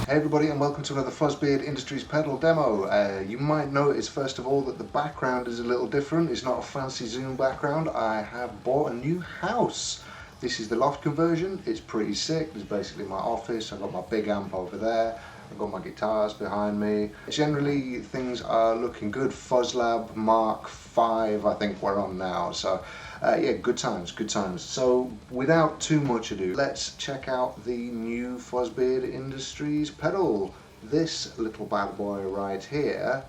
Hey everybody, and welcome to another FuzzBeard Industries pedal demo. You might notice first of all that the background is a little different. It's not a fancy Zoom background. I have bought a new house. This is the loft conversion. It's pretty sick. It's basically my office. I've got my big amp over there. I've got my guitars behind me. Generally things are looking good. FuzzLab Mark 5 I think we're on now. So yeah, good times, good times. So without too much ado, let's check out the new FuzzBeard Industries pedal. This little bad boy right here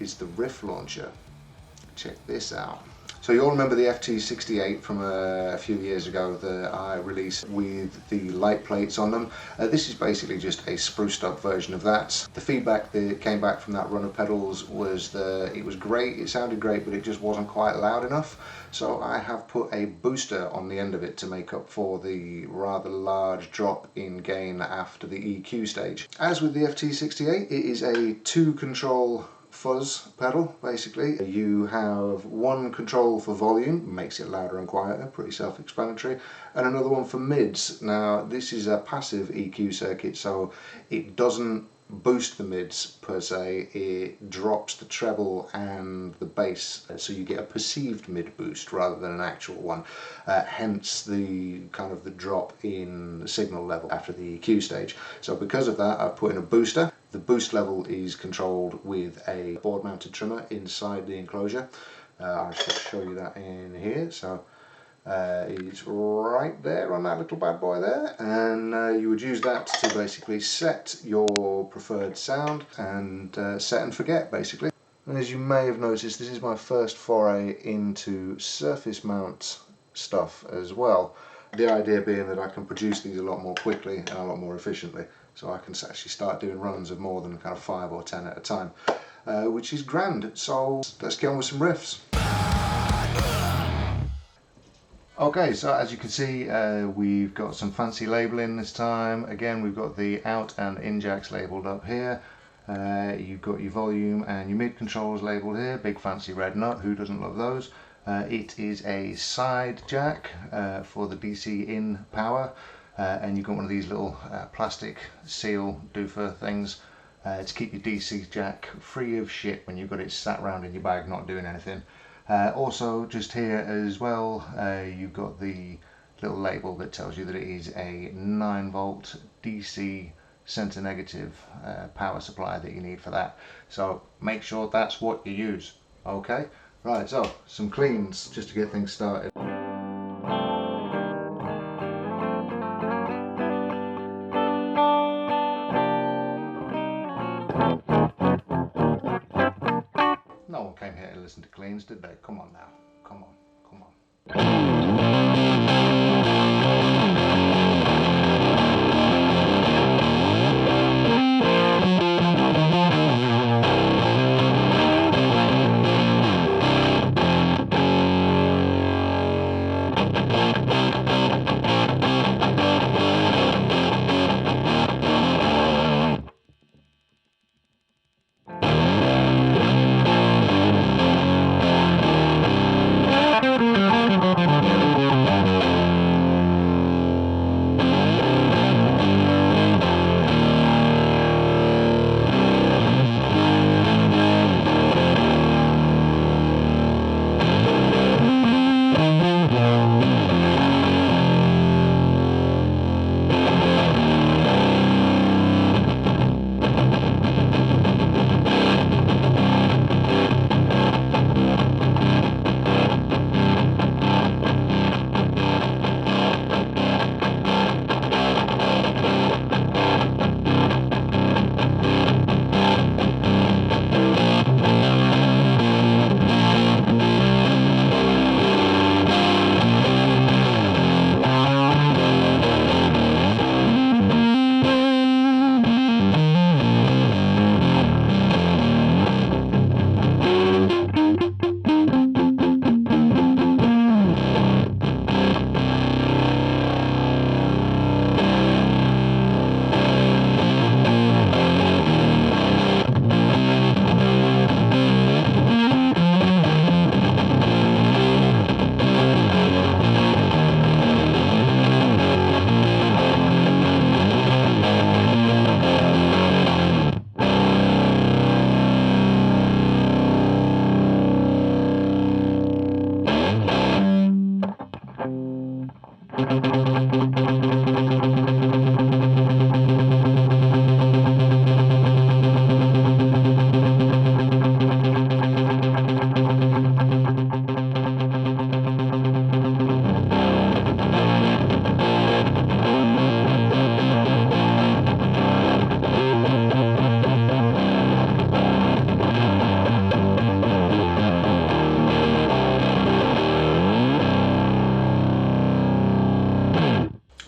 is the Riff Launcher. Check this out. So you all remember the FT68 from a few years ago that I released with the light plates on them. This is basically just a spruced up version of that. The feedback that came back from that run of pedals was that it was great, it sounded great, but it just wasn't quite loud enough. So I have put a booster on the end of it to make up for the rather large drop in gain after the EQ stage. As with the FT68, it is a 2-control fuzz pedal. Basically you have one control for volume, makes it louder and quieter, pretty self-explanatory, and another one for mids. Now this is a passive EQ circuit, so it doesn't boost the mids per se, it drops the treble and the bass, so you get a perceived mid boost rather than an actual one, hence the kind of the drop in the signal level after the EQ stage. So because of that I've put in a booster. The boost level is controlled with a board mounted trimmer inside the enclosure. I'll just show you that in here. So it's right there on that little bad boy there, and you would use that to basically set your preferred sound and set and forget basically. And as you may have noticed, this is my first foray into surface mount stuff as well. The idea being that I can produce these a lot more quickly and a lot more efficiently, so I can actually start doing runs of more than kind of 5 or 10 at a time, which is grand. So let's get on with some riffs. Okay, so as you can see, we've got some fancy labelling this time. Again, we've got the out and in jacks labelled up here. You've got your volume and your mid controls labelled here. Big fancy red nut, who doesn't love those? It is a side jack for the DC in power, and you've got one of these little plastic seal doofer things to keep your DC jack free of shit when you've got it sat around in your bag not doing anything. Also just here as well, you've got the little label that tells you that it is a 9-volt DC center negative power supply that you need for that, so make sure that's what you use. Okay, right, so some cleans just to get things started. No one came here to listen to cleans, did they? Come on now, come on, come on.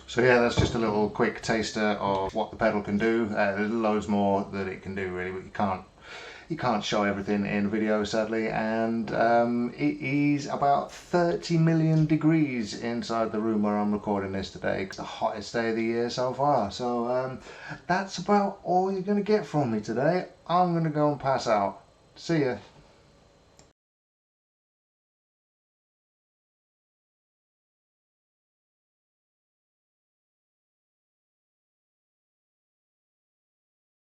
So yeah, that's just a little quick taster of what the pedal can do. There's loads more that it can do really, but you can't show everything in video sadly, and it is about 30 million degrees inside the room where I'm recording this today. It's the hottest day of the year so far, so that's about all you're going to get from me today. I'm going to go and pass out. See ya.